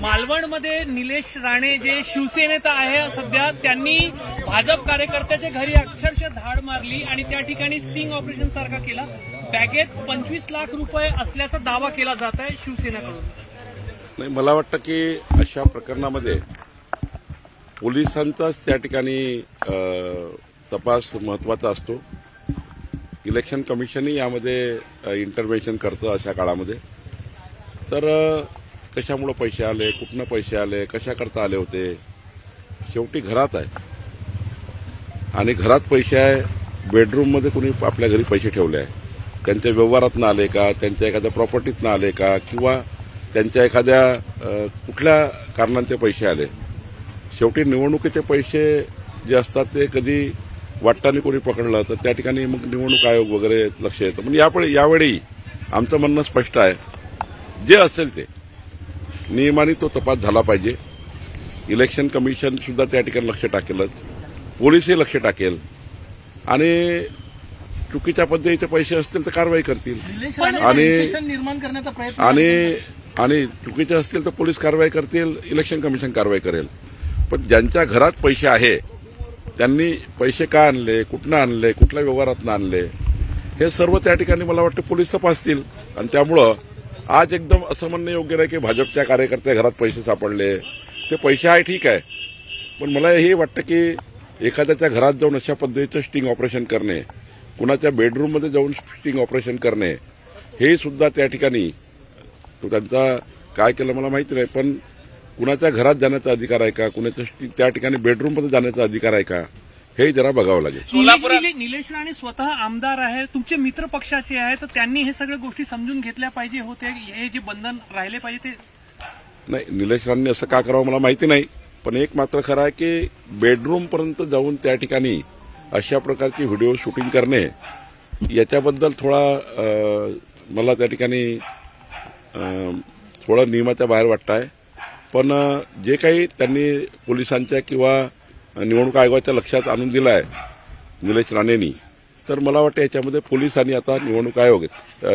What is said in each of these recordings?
मालवणमध्ये निलेश राणे जे शिवसेनेत आहे सध्या, त्यांनी भाजप कार्यकर्त्याच्या घरी अक्षरशः धाड मारली आणि त्या ठिकाणी स्टिंग ऑपरेशन सारखा केला। बॅगेत 25 लाख रुपये असल्याचा दावा केला जात आहे शिवसेनेकडून। नाही, मला वाटतं की अशा प्रकरणामध्ये पोलिसांचाच त्या ठिकाणी तपास महत्त्वाचा असतो। इलेक्शन कमिशनही यामध्ये इंटरव्हेन्शन करतं अशा काळामध्ये। तर कशामुळे पैसे आले, कुठनं पैसे आले, कशा करता आले होते, शेवटी घरात आहे आणि घरात पैसे आहे, बेडरूममध्ये कुणी आपल्या घरी पैसे ठेवले आहे, त्यांच्या व्यवहारातनं आले का, त्यांच्या एखाद्या प्रॉपर्टीतनं आले का, किंवा त्यांच्या एखाद्या कुठल्या कारणांचे पैसे आले। शेवटी निवडणुकीचे पैसे जे असतात ते कधी वाटताना कोणी पकडलं तर त्या ठिकाणी मग निवडणूक आयोग वगैरे लक्ष येतं। पण यावेळी आमचं म्हणणं स्पष्ट आहे, जे असेल ते नियमाने तो तपास झाला पाहिजे। इलेक्शन कमिशन सुद्धा त्या ठिकाणी लक्ष टाकेलच, पोलिसही लक्ष टाकेल आणि चुकीच्या पद्धतीचे पैसे असतील तर कारवाई करतील निर्माण करण्याचा प्रयत्न आणि चुकीचे असतील तर पोलीस कारवाई करतील, इलेक्शन कमिशन कारवाई करेल। पण ज्यांच्या घरात पैसे आहे त्यांनी पैसे का आणले, कुठनं आणले, कुठल्या व्यवहारातनं आणले, हे सर्व त्या ठिकाणी मला वाटतं पोलीस तपासतील। आणि त्यामुळं आज एकदम असं म्हणणं योग्य नाही की भाजपच्या कार्यकर्त्या घरात पैसे सापडले, ते पैसे आहे ठीक आहे, पण मला हे वाटतं की एखाद्याच्या घरात जाऊन अशा पद्धतीचं स्टिंग ऑपरेशन करणे, कुणाच्या बेडरूममध्ये जाऊन स्टिंग ऑपरेशन करणे, हे सुद्धा त्या ठिकाणी तो त्यांचा काय केलं मला माहिती नाही, पण कुणाच्या घरात जाण्याचा अधिकार आहे का, कुणाच्या त्या ठिकाणी बेडरूममध्ये जाण्याचा अधिकार आहे का, हे जरा बघावं लागेल। सोलापुरात निलेश राणे स्वतः आमदार आहे, तुमचे मित्र पक्षाचे आहे, तर त्यांनी हे सगळ्या गोष्टी समजून घेतल्या पाहिजे होते, हे जे बंधन राहिले पाहिजे ते नाही। निलेश राणे असं का करावं मला माहिती नाही, पण एक मात्र खरं आहे की बेडरूमपर्यंत जाऊन त्या ठिकाणी अशा प्रकारची व्हिडिओ शूटिंग करणे, याच्याबद्दल थोडा मला त्या ठिकाणी थोडं नियमाच्या बाहेर वाटतं आहे। पण जे काही त्यांनी पोलिसांच्या किंवा निवडणूक आयोगाच्या लक्षात आणून दिलं आहे निलेश राणेंनी, तर मला वाटतं याच्यामध्ये पोलीस आणि आता निवडणूक आयोग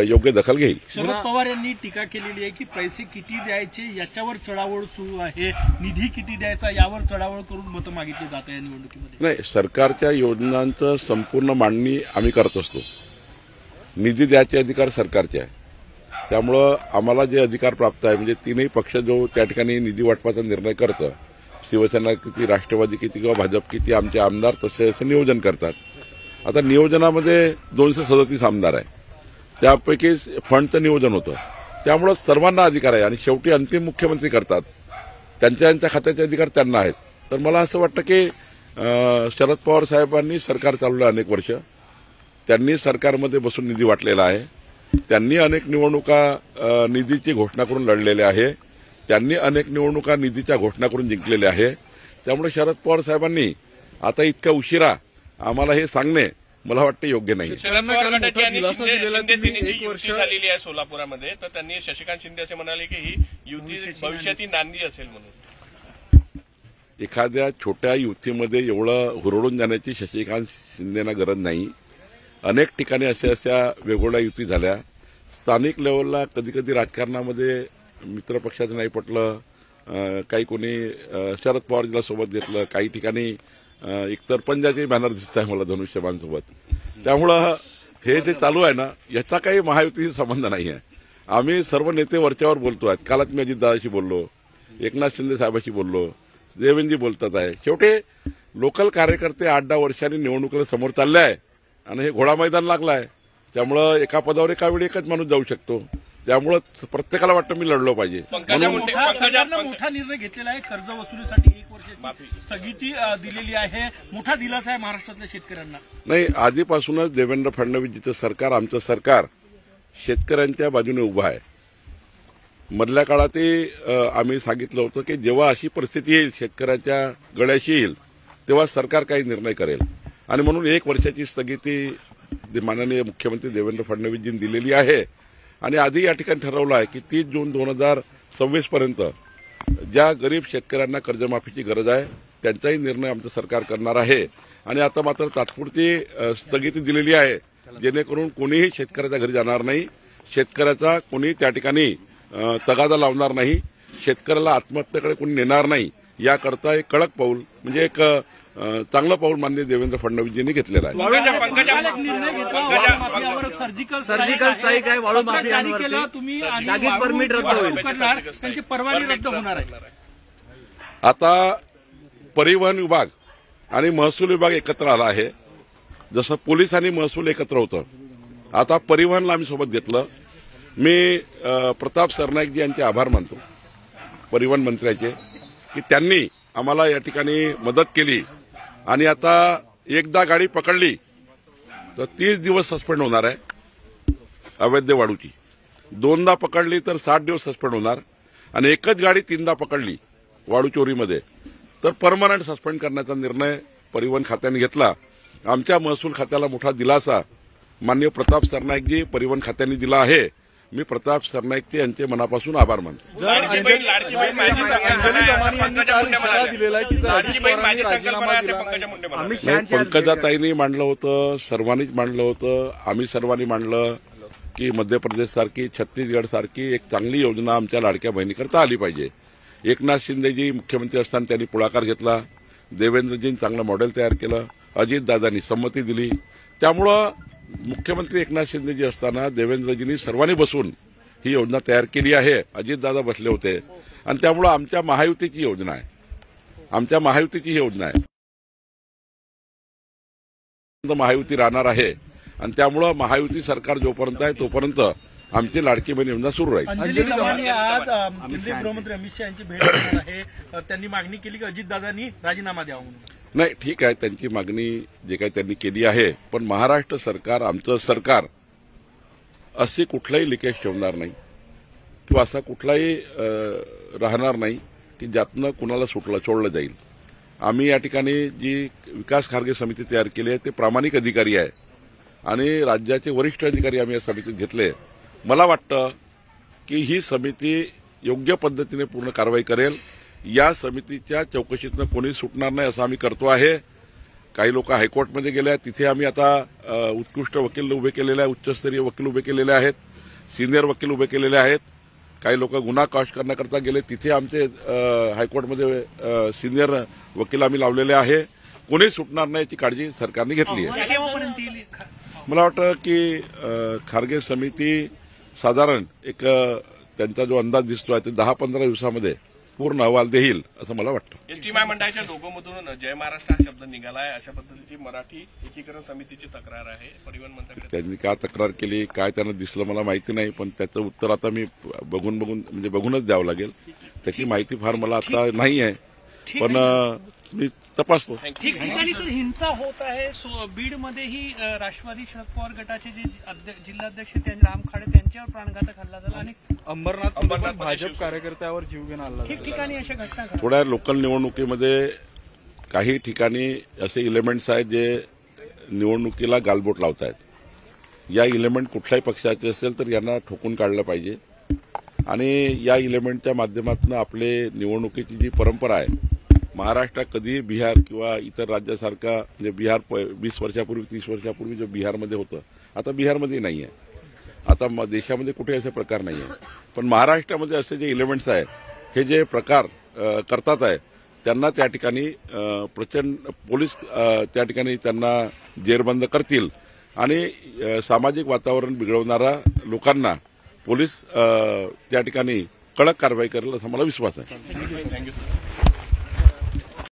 योग्य दखल घेईल। शरद पवार यांनी टीका केलेली आहे की पैसे किती द्यायचे याच्यावर चढाओढ सुरू आहे, निधी किती द्यायचा यावर चढाओढ करून मतं मागितली जात आहे निवडणुकीमध्ये। नाही, सरकारच्या योजनांचं संपूर्ण मांडणी आम्ही करत असतो, निधी द्यायचे अधिकार सरकारचे आहे, त्यामुळं आम्हाला जे अधिकार प्राप्त आहे म्हणजे तीनही पक्ष जो त्या ठिकाणी निधी वाटपाचा निर्णय करतं, शिवसेना किती, राष्ट्रवादी किती किंवा भाजप किती, आमचे आमदार तसे असं नियोजन करतात। आता नियोजनामध्ये 237 आमदार आहे, त्यापैकी फंडचं नियोजन होतं, त्यामुळं सर्वांना अधिकार आहे आणि शेवटी अंतिम मुख्यमंत्री करतात, त्यांच्या खात्याचे अधिकार त्यांना आहेत। तर मला असं वाटतं की शरद पवार साहेबांनी सरकार चालवलं अनेक वर्ष, त्यांनी सरकारमध्ये बसून निधी वाटलेला आहे, त्यांनी अनेक निवडणुका निधीची घोषणा करून लढलेल्या आहे, त्यांनी अनेक निवडणुका निधीच्या घोषणा करून जिंकलेल्या आहे। त्यामुळे शरद पवार साहेबांनी आता इतक्या उशिरा आम्हाला हे सांगणे मला वाटतं योग्य नाही। झालेली आहे सोलापुरामध्ये, तर त्यांनी शशिकांत शिंदे असे म्हणाले की ही युती भविष्यातील नांदी असेल म्हणून। एखाद्या छोट्या युतीमध्ये एवढं हुरळून जाण्याची शशिकांत शिंदेना गरज नाही। अनेक ठिकाणी अशा वेगवेगळ्या युती झाल्या, स्थानिक लेवलला कधी कधी राजकारणामध्ये मित्रपक्षाचं नाही पटलं, काही कोणी शरद पवारजीला सोबत घेतलं, काही ठिकाणी एकतर पंजाचे बॅनर दिसत आहे मला धनुष्यबाणसोबत। त्यामुळं हे जे चालू आहे ना, याचा काही महायुतीशी संबंध नाही आहे। आम्ही सर्व नेते वरच्यावर बोलतो आहेत, कालच मी अजितदादाशी बोललो, एकनाथ शिंदे साहेबांशी बोललो, देवेंद्रजी बोलतात आहे। शेवटी लोकल कार्यकर्ते 8-10 वर्षांनी निवडणुकीला समोर चालले आहे आणि हे घोडा मैदान लागलं आहे, त्यामुळं एका पदावर एका वेळी एकच माणूस जाऊ शकतो, त्यामुळं प्रत्येकाला वाटतं मी लढलो पाहिजे। मोठा निर्णय घेतलेला आहे, कर्ज वसुलीसाठी 1 वर्षाची स्थगिती दिलेली आहे, मोठा दिलासा आहे महाराष्ट्रातल्या शेतकऱ्यांना। नाही, आधीपासूनच देवेंद्र फडणवीसजीचं सरकार, आमचं सरकार शेतकऱ्यांच्या बाजूने उभं आहे। मधल्या काळातही आम्ही सांगितलं होतं की जेव्हा अशी परिस्थिती येईल, शेतकऱ्याच्या गळ्याशी येईल, तेव्हा सरकार काही निर्णय करेल आणि म्हणून 1 वर्षाची स्थगिती माननीय मुख्यमंत्री देवेंद्र फडणवीसजींनी दिलेली आहे। आणि आधी या ठिकाणी ठरवलं आहे की 30 जून 2026 पर्यंत ज्या गरीब शेतकऱ्यांना कर्जमाफीची गरज आहे त्यांचाही निर्णय आमचं सरकार करणार आहे। आणि आता मात्र तात्पुरती स्थगिती दिलेली आहे, जेणेकरून कोणीही शेतकऱ्याच्या घरी जाणार नाही, शेतकऱ्याचा कोणी त्या ठिकाणी तगादा लावणार नाही शेतकऱ्याला आत्महत्येकडे कोणी नेणार नाही याकरता एक कडक पाऊल म्हणजे एक चांगलं पाऊल माननीय देवेंद्र फडणवीसजींनी घेतलेलं आहे. काल एक निर्णय घेतला वाळू माफियावर सर्जिकल स्ट्राईक आहे. वाळू माफियांवर केलं तुम्ही आणि जागीच परमिट रद्द होईल. करणार, त्यांची परवानगी रद्द होणार आहे. आता परिवहन विभाग आणि महसूल विभाग एकत्र आला आहे. जसं पोलीस आणि महसूल एकत्र होतं, आता परिवहनला आम्ही सोबत घेतलं. मी प्रताप सरनाईकजी यांचे आभार मानतो परिवहन मंत्र्याचे की त्यांनी आम्हाला या ठिकाणी मदत केली. आणि आता एकदा गाडी पकडली तर 30 दिवस सस्पेंड होणार आहे अवैध वाळूची, दोनदा पकडली तर 60 दिवस सस्पेंड होणार, आणि एकच गाडी 3दा पकडली वाळू चोरीमध्ये तर परमनंट सस्पेंड करण्याचा निर्णय परिवहन खात्याने घेतला. आमच्या महसूल खात्याला मोठा दिलासा माननीय प्रताप सरनाईकजी परिवहन खात्याने दिला आहे. मी प्रताप सरनाईकजी यांचे मनापासून आभार मानतो. पंकजाताईंनी मांडलं होतं, सर्वांनीच मांडलं होतं, आम्ही सर्वांनी मांडलं की मध्य प्रदेशसारखी छत्तीसगडसारखी एक चांगली योजना आमच्या लाडक्या बहिणीकरता आली पाहिजे. एकनाथ शिंदेजी मुख्यमंत्री असताना त्यांनी पुढाकार घेतला, देवेंद्रजींनी चांगलं मॉडेल तयार केलं, अजितदादांनी संमती दिली. त्यामुळं मुख्यमंत्री एकनाथ शिंदेजी असताना देवेंद्रजींनी सर्वांनी बसून ही योजना तयार केली आहे. अजितदादा बसले होते आणि त्यामुळं आमच्या महायुतीची योजना आहे, आमच्या महायुतीची ही योजना आहे. महायुती राहणार आहे आणि त्यामुळं महायुती सरकार जोपर्यंत आहे तोपर्यंत आमची लाडकी बहीण योजना सुरू राहील. अंजली दमानी आज केंद्रीय गृहमंत्री अमित शहा यांची भेट घेणार आहे. त्यांनी मागणी केली की अजितदादांनी राजीनामा द्यावा म्हणून. नाही, ठीक आहे, त्यांची मागणी जे काही त्यांनी केली आहे, पण महाराष्ट्र सरकार, आमचं सरकार अशी कुठलाही लिकेज ठेवणार नाही किंवा असा कुठलाही राहणार नाही की ज्यातनं कुणाला सोडलं जाईल. आम्ही या ठिकाणी जी विकास खारगे समिती तयार केली आहे ते प्रामाणिक अधिकारी आहे आणि राज्याचे वरिष्ठ अधिकारी आम्ही या समितीत घेतले. मला वाटतं की ही समिती योग्य पद्धतीने पूर्ण कारवाई करेल. या समितीच्या चौकशीतनं कोणी सुटणार नाही असं आम्ही करतो आहे. काही लोक हायकोर्टमध्ये गेले आहेत, तिथे आम्ही आता उत्कृष्ट वकील उभे केलेले आहेत, उच्चस्तरीय वकील उभे केलेले आहेत, सिनियर वकील उभे केलेले आहेत. काही लोक गुन्हा कॉश करण्याकरता गेले, तिथे आमचे हायकोर्टमध्ये सिनियर वकील आम्ही लावलेले आहे. कोणी सुटणार नाही याची काळजी सरकारने घेतली आहे. मला वाटतं की खारगे समिती साधारण एक त्यांचा जो अंदाज दिसतोय ते 10-15 दिवसामध्ये पूर्ण अहवाल देईल असं मला वाटतं. एसटी महामंडळाच्या लोगोमधून जय महाराष्ट्र हा शब्द निघालाय, अशा पद्धतीची मराठी एकीकरण समितीची तक्रार आहे परिवहन मंत्र्याकडे. त्यांनी का तक्रार केली, काय त्यांना दिसलं मला माहिती नाही, पण त्याचं उत्तर आता मी बघूनच द्यावं लागेल. त्याची माहिती फार मला आता नाही आहे, पण मी तपासतो. ठिकठिकाणी सर हिंसा होत आहे. बीडमध्येही राष्ट्रवादी शरद पवार गटाचे जे जिल्हाध्यक्ष राम खाडे त्यांच्यावर प्राणघातक हल्ला झाला आणि अंबरनाथ भाजप कार्यकर्त्यावर जीव घेऊन आला. ठिकठिकाणी अशा घटना थोड्या लोकल निवडणुकीमध्ये काही ठिकाणी असे इलेमेंट्स आहेत जे निवडणुकीला गालबोट लावत आहेत. या इलेमेंट कुठल्याही पक्षाचे असेल तर यांना ठोकून काढलं पाहिजे आणि या इलेमेंटच्या माध्यमातून आपले निवडणुकीची जी परंपरा आहे, महाराष्ट्रात कधी बिहार किंवा इतर राज्यासारखा म्हणजे बिहार 20 वर्षापूर्वी 30 वर्षापूर्वी जो बिहारमध्ये होतं आता बिहारमध्ये नाही आहे. आता देशामध्ये कुठे असे प्रकार नाही आहे, पण महाराष्ट्रामध्ये असे जे इलेमेंट्स आहेत हे जे प्रकार करतात आहे त्यांना त्या ठिकाणी प्रचंड पोलीस त्या ठिकाणी त्यांना जेरबंद करतील आणि सामाजिक वातावरण बिघडवणाऱ्या लोकांना पोलीस त्या ठिकाणी कडक कारवाई करेल असा मला विश्वास आहे. Thank you sir.